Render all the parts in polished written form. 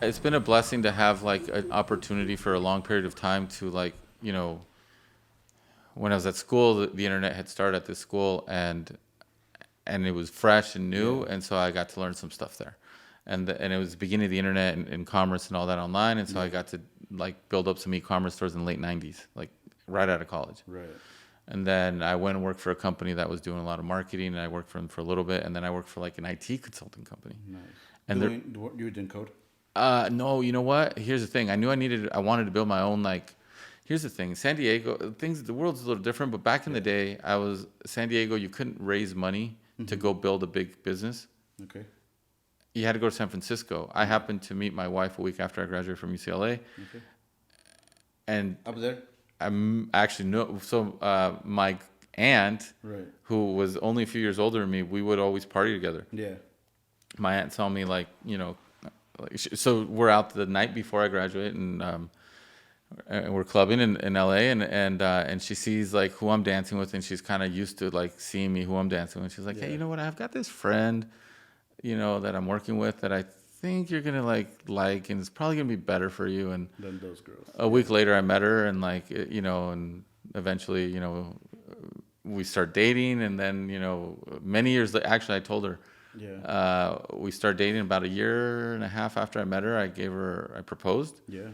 It's been a blessing to have like an opportunity for a long period of time to like, when I was at school, the internet had started at this school, and it was fresh and Yeah. new, and so I got to learn some stuff there, and it was the beginning of the internet and commerce and all that online, and so I Yeah. got to like build up some e-commerce stores in the late '90s, like right out of college. Right. And then I went and worked for a company that was doing a lot of marketing, and I worked for them for a little bit, and then I worked for like an IT consulting company. Nice. And they're Doing what you were doing code. no, you know what? Here's the thing. I wanted to build my own like. Here's the thing. San Diego, the world's a little different, but back in the Yeah. day, I was San Diego. You couldn't raise money to Mm-hmm. go build a big business. Okay. You had to go to San Francisco. I happened to meet my wife a week after I graduated from UCLA, Okay. and Up there. I'm actually no. So my aunt, Right. who was only a few years older than me, we would always party together. Yeah. My aunt saw me like so we're out the night before I graduate, and we're clubbing in LA, and she sees like who I'm dancing with, and she's kind of used to like seeing me who I'm dancing with. She's like, hey, Yeah. you know what? I've got this friend, that I'm working with that I think you're gonna like, and it's probably gonna be better for you. And Than those girls. a week later, I met her, and and eventually, we start dating, and then many years later, actually, I told her. Yeah. We started dating about a year and a half after I met her. I proposed, Yeah.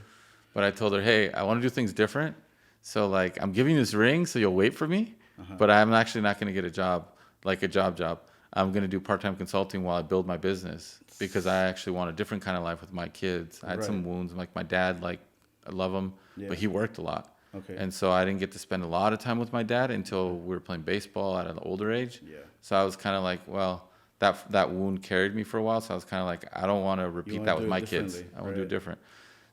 but I told her, hey, I want to do things different. So like, I'm giving you this ring, so you'll wait for me, Uh-huh. but I'm actually not going to get a job, like a job. I'm going to do part-time consulting while I build my business because I actually want a different kind of life with my kids. I had some Right. wounds, like my dad, like I love him, Yeah. but he worked a lot. Okay. And so I didn't get to spend a lot of time with my dad until we were playing baseball at an older age. Yeah. So I was kind of like, well, that wound carried me for a while. So I was kind of like, I don't want to repeat wanna that do with it my kids. differently, I want to do it right. different.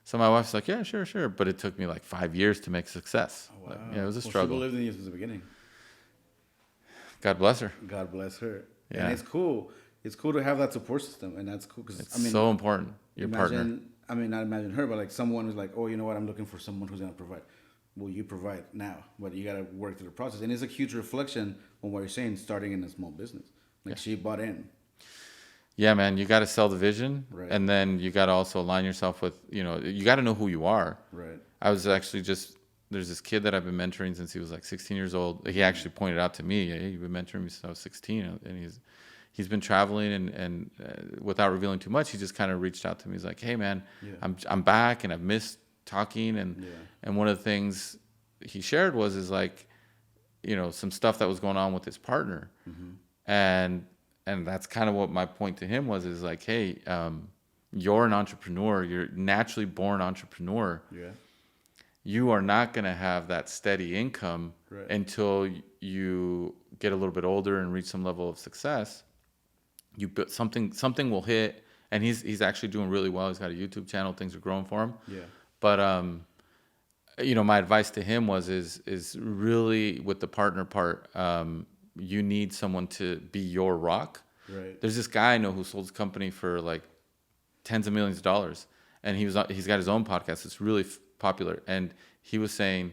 So my wife's like, yeah, sure. But it took me like 5 years to make success. Oh, wow. Like, yeah, it was a Well, she struggle. believed in you since the beginning. God bless her. God bless her. Yeah. And it's cool. It's cool to have that support system, and that's cool because It's so important. Your partner. imagine. I mean, not imagine her, but like someone who's like, oh, you know what? I'm looking for someone who's gonna provide. Well, you provide now, but you gotta work through the process, and it's a huge reflection on what you're saying. Starting in a small business, like she bought in. Yeah, man, you got to sell the vision, Right. and then you got to also align yourself with, you got to know who you are. Right. I was actually there's this kid that I've been mentoring since he was like 16 years old. He actually pointed out to me, hey, you've been mentoring me since I was 16, and he's been traveling, and without revealing too much, he just kind of reached out to me. He's like, hey, man, Yeah. I'm back, and I've missed talking, and Yeah. and one of the things he shared is like, some stuff that was going on with his partner, Mm-hmm. and that's kind of what my point to him was, is like, hey, you're an entrepreneur, you're naturally born entrepreneur. Yeah. You are not going to have that steady income Right. until you get a little bit older and reach some level of success. You build something will hit, and he's actually doing really well. He's got a YouTube channel, things are growing for him. Yeah. But my advice to him is really with the partner part, you need someone to be your rock. Right. There's this guy I know who sold his company for like tens of millions of dollars, and he's got his own podcast. It's really popular, and he was saying,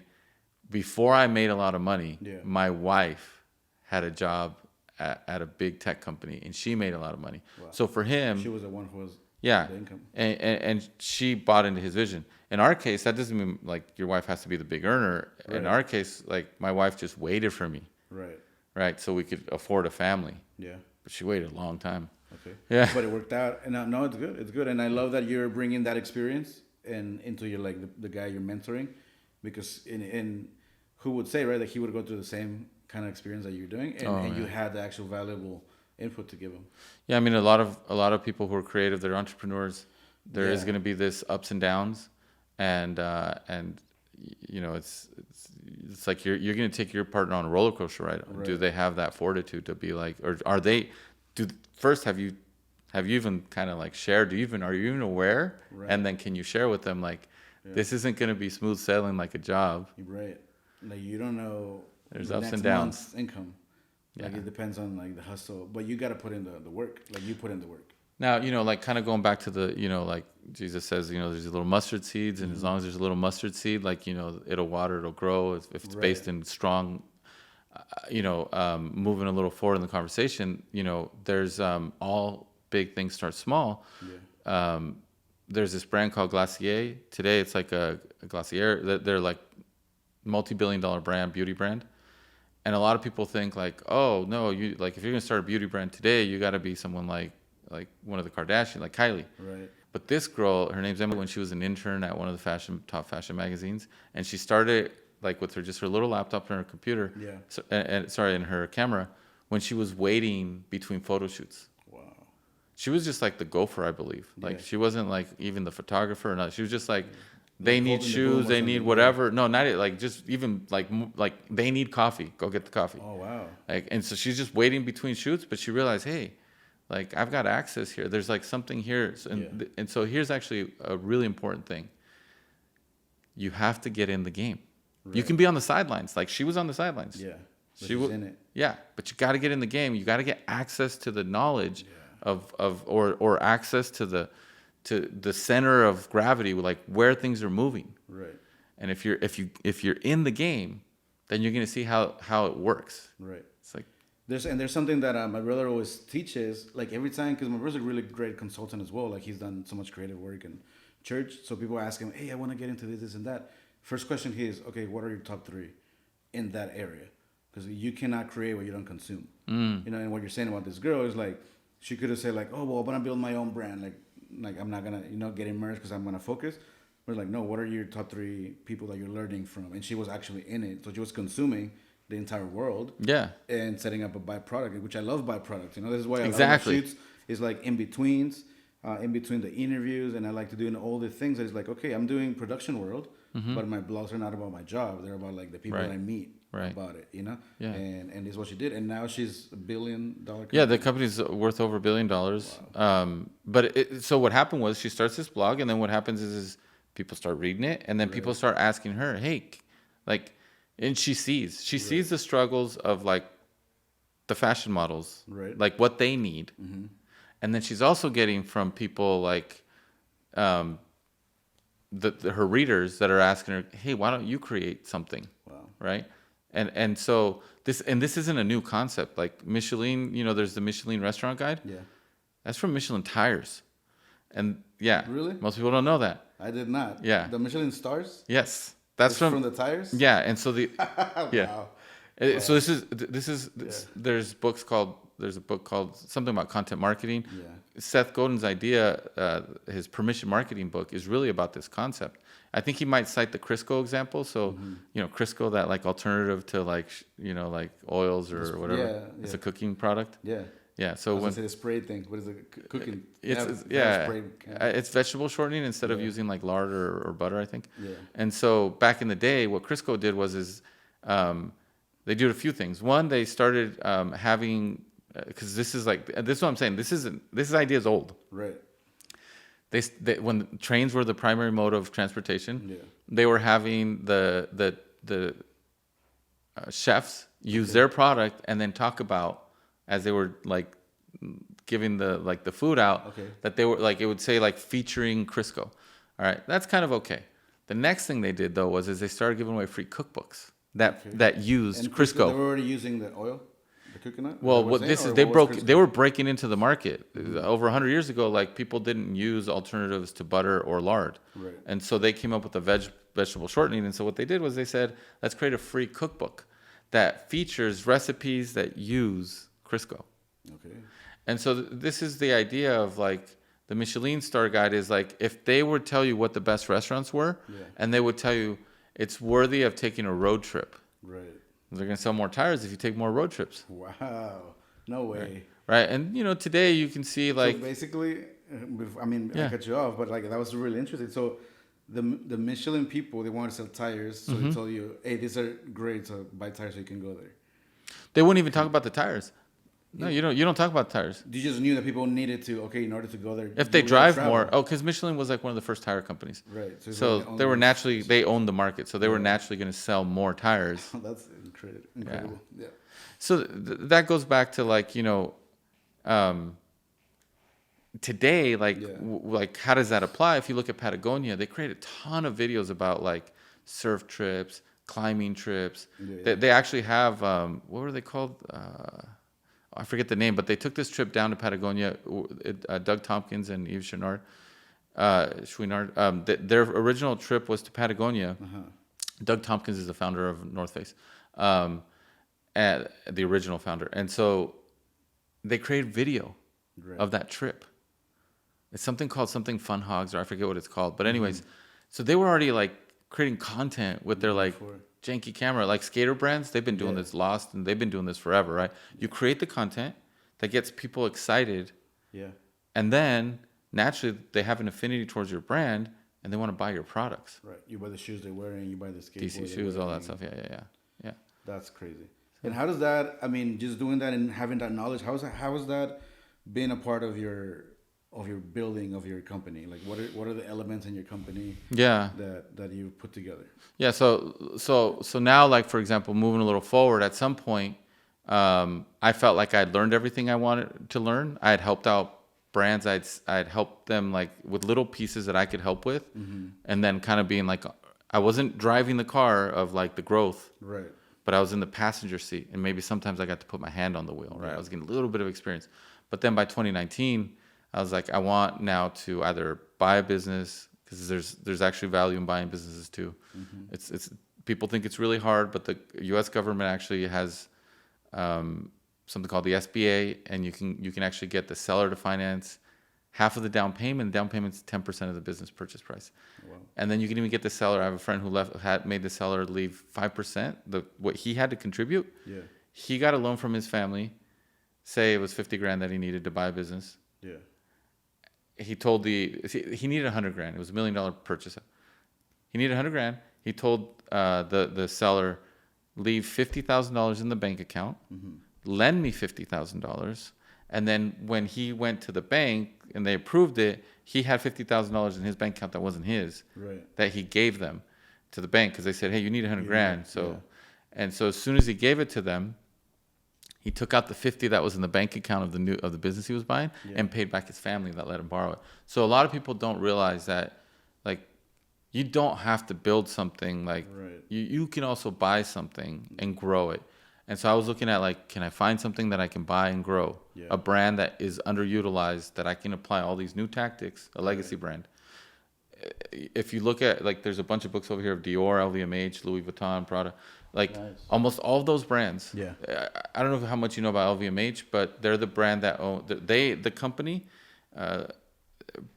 before I made a lot of money, Yeah. my wife had a job at a big tech company, and she made a lot of money. Wow. So for him, She was the one who was yeah, the income. and she bought into his vision. In our case, that doesn't mean like your wife has to be the big earner. In Right. our case, like my wife just waited for me, Right. right, so we could afford a family. Yeah. But she waited a long time. Okay. Yeah. But it worked out, and no, it's good. It's good, and I love that you're bringing that experience and into your like the guy you're mentoring, because in who would say, right, that he would go through the same kind of experience that you're doing, and you Yeah. had the actual valuable input to give him. Yeah, I mean, a lot of people who are creative, they're entrepreneurs. There is Yeah. going to be this ups and downs, and it's like you're going to take your partner on a roller coaster ride. Do Right. they have that fortitude to be like, or are they? First have you even kind of like shared? Are you even aware? Right. And then can you share with them like, Yeah. this isn't going to be smooth sailing like a job. You're right. Like you don't know There's the ups next and downs. month's income. Like Yeah. it depends on like the hustle, but you got to put in the work. Like you put in the work. Now, like kind of going back to the, like Jesus says, there's little mustard seeds, and as long as there's a little mustard seed, like, it'll water, it'll grow. If it's based Right. in strong, moving a little forward in the conversation, there's all big, things start small. Yeah. There's this brand called Glacier. Today, it's like a Glacier. They're like multi-billion-dollar brand, beauty brand. And a lot of people think like, oh no, you like if you're gonna start a beauty brand today, you got to be someone like one of the Kardashians, like Kylie. Right. But this girl, her name's Emily, when she was an intern at one of the top fashion magazines, and she started like with her little laptop and her computer, Yeah. so, and her camera, when she was waiting between photo shoots. Wow. She was just like the gopher, I believe. Like Yeah. she wasn't like even the photographer or not. She was just like, they Like need holding the boom shoes, or they need something, whatever. No, not it. Like just even like they need coffee. Go get the coffee. Oh wow. Like, and so she's just waiting between shoots, but she realized, hey, like I've got access here. There's like something here. So, and so here's actually a really important thing. You have to get in the game. Right. You can be on the sidelines. Like she was on the sidelines. Yeah. She was in it. Yeah, but you got to get in the game. You got to get access to the knowledge or access to the center of gravity, like where things are moving. Right. And if you're in the game, then you're gonna see how it works. Right. It's like there's something that my brother always teaches. Like every time, because my brother's a really great consultant as well. Like he's done so much creative work in church. So people ask him, "Hey, I want to get into this and that." First question he is, "Okay, what are your top 3 in that area?" Because you cannot create what you don't consume. You know, and what you're saying about this girl is like, she could have said like, "Oh, well, I'm gonna build my own brand. Like I'm not gonna, get immersed because I'm gonna focus." But like, no, what are your top 3 people that you're learning from? And she was actually in it, so she was consuming the entire world. Yeah. And setting up a byproduct, which I love byproducts. You know, this is why I exactly. love shoots. Is like in betweens, in between the interviews, and I like to do all the things that is like, okay, I'm doing production world, but my blogs are not about my job. They're about like the people that I meet. About it, you know. Yeah. And this is what she did, and now she's $1 billion company. Yeah, the company's worth over $1 billion. Wow. But so what happened was she starts this blog, and then what happens is people start reading it, and then people start asking her, "Hey, like," and she sees the struggles of like the fashion models, like what they need, and then she's also getting from people like her readers that are asking her, "Hey, why don't you create something?" Wow. Right? And so this isn't a new concept. Like Michelin, there's the Michelin restaurant guide. Yeah. That's from Michelin tires. And yeah. Really? Most people don't know that. I did not. Yeah. The Michelin stars? Yes. That's from the tires? Yeah, and so yeah. Wow. So there's a book called something about content marketing. Yeah. Seth Godin's idea, his permission marketing book, is really about this concept. I think he might cite the Crisco example. So, Crisco, that like alternative to like, like oils or whatever. Yeah. It's a cooking product. Yeah. Yeah. So when the spray thing, what is it? Cooking. It's vegetable shortening instead of using like lard or butter, I think. Yeah. And so back in the day, what Crisco did they did a few things. One, they started having, because this is what I'm saying. This idea is old. Right. They when trains were the primary mode of transportation, they were having the chefs use their product and then talk about, as they were like giving the food out, that they were like, it would say like featuring Crisco. All right, that's kind of okay. The next thing they did though was they started giving away free cookbooks that used Crisco. They were already using the oil. Coconut? Well, they were breaking into the market. Over 100 years ago, like people didn't use alternatives to butter or lard. Right. And so they came up with the vegetable shortening. And so what they did was they said, let's create a free cookbook that features recipes that use Crisco. Okay. And so this is the idea of like the Michelin star guide is like, if they would tell you what the best restaurants were, and they would tell you it's worthy of taking a road trip. Right. They're going to sell more tires if you take more road trips. Wow. No way. Right. And, today you can see like... So basically, I cut you off, but like that was really interesting. So the Michelin people, they want to sell tires. So they told you, hey, these are great, so buy tires so you can go there. They wouldn't even talk about the tires. No, you don't talk about tires. You just knew that people needed to, in order to go there. If they drive more, because Michelin was like one of the first tire companies. Right. So they were naturally, they owned the market. So they were naturally going to sell more tires. That's incredible. Yeah. So that goes back to like, today, like how does that apply? If you look at Patagonia, they create a ton of videos about like surf trips, climbing trips. They actually have, what were they called? I forget the name, but they took this trip down to Patagonia. Doug Tompkins and Yves Chouinard. Their original trip was to Patagonia. Doug Tompkins is the founder of North Face, and the original founder. And so they created video of that trip. It's something called something Fun Hogs, or I forget what it's called. But anyways, so they were already like creating content with their like janky camera. Like skater brands, they've been doing this, Lost, and they've been doing this forever, right? You create the content that gets people excited. Yeah. And then naturally they have an affinity towards your brand and they want to buy your products. Right. You buy the shoes they're wearing, you buy the skateboard. DC shoes, all that stuff. Yeah. That's crazy. And how does that, I mean, just doing that and having that knowledge, how has that been a part of your building of your company? Like what are the elements in your company that you put together? Yeah, so now, like, for example, moving a little forward, at some point I felt like I'd learned everything I wanted to learn. I had helped out brands. I'd helped them like with little pieces that I could help with, and then kind of being like, I wasn't driving the car of like the growth, right? But I was in the passenger seat, and maybe sometimes I got to put my hand on the wheel, right? I was getting a little bit of experience. But then by 2019, I was like, I want now to either buy a business, because there's actually value in buying businesses too. It's people think it's really hard, but the U.S. government actually has something called the SBA, and you can actually get the seller to finance half of the down payment. The down payment's 10% of the business purchase price. Wow. And then you can even get the seller. I have a friend who made the seller leave 5%. What he had to contribute. Yeah. He got a loan from his family. Say it was $50,000 that he needed to buy a business. Yeah. He told he needed $100,000. It was $1 million purchase. He needed $100,000. He told the seller, leave $50,000 in the bank account, lend me $50,000, and then when he went to the bank and they approved it, he had $50,000 in his bank account that wasn't his, right, that he gave them to the bank because they said, hey, you need $100,000. And so as soon as he gave it to them, he took out the 50 that was in the bank account of the business he was buying and paid back his family that let him borrow it. So a lot of people don't realize that, like, you don't have to build something. Like, you can also buy something and grow it. And so I was looking at, like, can I find something that I can buy and grow? Yeah. A brand that is underutilized, that I can apply all these new tactics, a legacy brand. If you look at, like, there's a bunch of books over here of Dior, LVMH, Louis Vuitton, Prada. Like, almost all of those brands. Yeah. I don't know how much you know about LVMH, but they're the brand that the company,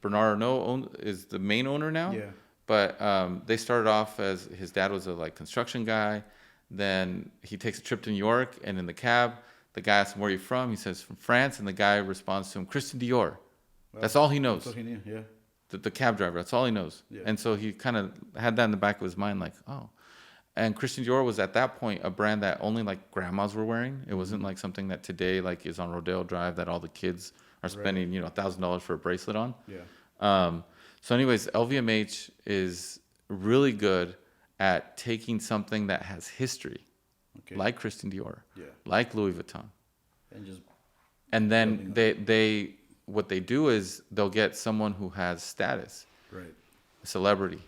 Bernard Arnault is the main owner now. Yeah. But they started off as, his dad was a construction guy. Then he takes a trip to New York, and in the cab, the guy asks him, where are you from? He says, from France. And the guy responds to him, Christian Dior. Wow. That's all he knows. That's all he knew, yeah. The cab driver, that's all he knows. Yeah. And so he kind of had that in the back of his mind, like, oh. And Christian Dior was at that point a brand that only like grandmas were wearing. It wasn't like something that today like is on Rodeo Drive that all the kids are spending, $1,000 for a bracelet on. Yeah. So anyways, LVMH is really good at taking something that has history, like Christian Dior, like Louis Vuitton, and then they what they do is they'll get someone who has status, right, a celebrity,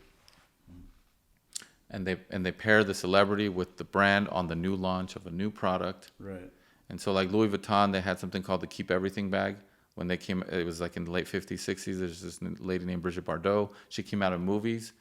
and they pair the celebrity with the brand on the new launch of a new product, right. And so like Louis Vuitton, they had something called the Keep Everything bag. When they came, it was like in the late 50s, 60s. There's this lady named Brigitte Bardot. She came out of movies,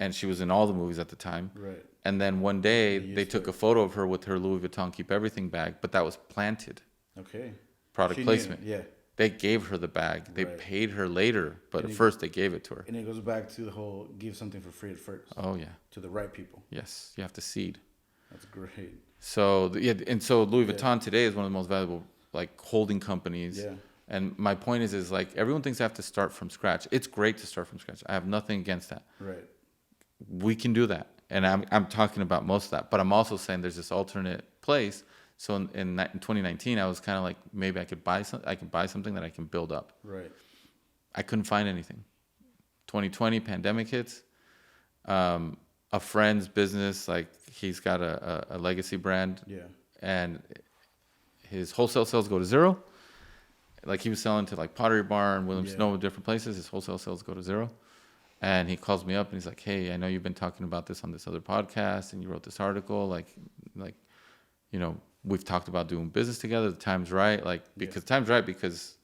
and she was in all the movies at the time. Right. And then one day they took a photo of her with her Louis Vuitton Keep Everything bag, but that was planted. Okay. Product placement. Yeah. They gave her the bag. They paid her later, but at first they gave it to her. And it goes back to the whole give something for free at first. Oh yeah. To the right people. Yes, you have to seed. That's great. So and so Louis Vuitton today is one of the most valuable like holding companies. Yeah. And my point is like everyone thinks they have to start from scratch. It's great to start from scratch. I have nothing against that. Right. We can do that, and I'm talking about most of that. But I'm also saying there's this alternate place. So in 2019, I was kind of like, maybe I could buy something that I can build up. Right. I couldn't find anything. 2020 pandemic hits. A friend's business, like he's got a legacy brand. Yeah. And his wholesale sales go to zero. Like he was selling to like Pottery Barn, Williams Snow, different places. His wholesale sales go to zero. And he calls me up and he's like, hey, I know you've been talking about this on this other podcast and you wrote this article. Like, we've talked about doing business together. The time's right. Like, Yeah. because time's right because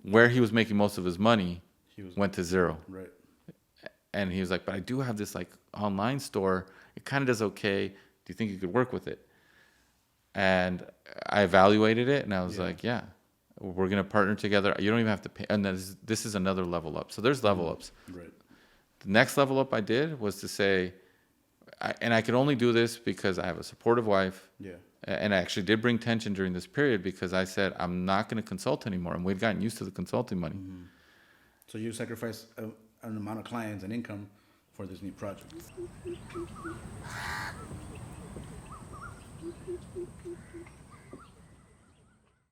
where he was making most of his money He was went to zero. right. And he was like, but I do have this like online store. It kind of does okay. Do you think you could work with it? And I evaluated it and I was Yeah. like, yeah, we're going to partner together. You don't even have to pay. And this is another level up. So there's level ups. Right. The next level up I did was to say, and I could only do this because I have a supportive wife. Yeah. And I actually did bring tension during this period because I said, I'm not going to consult anymore. And we've gotten used to the consulting money. So you sacrifice an amount of clients and income for this new project.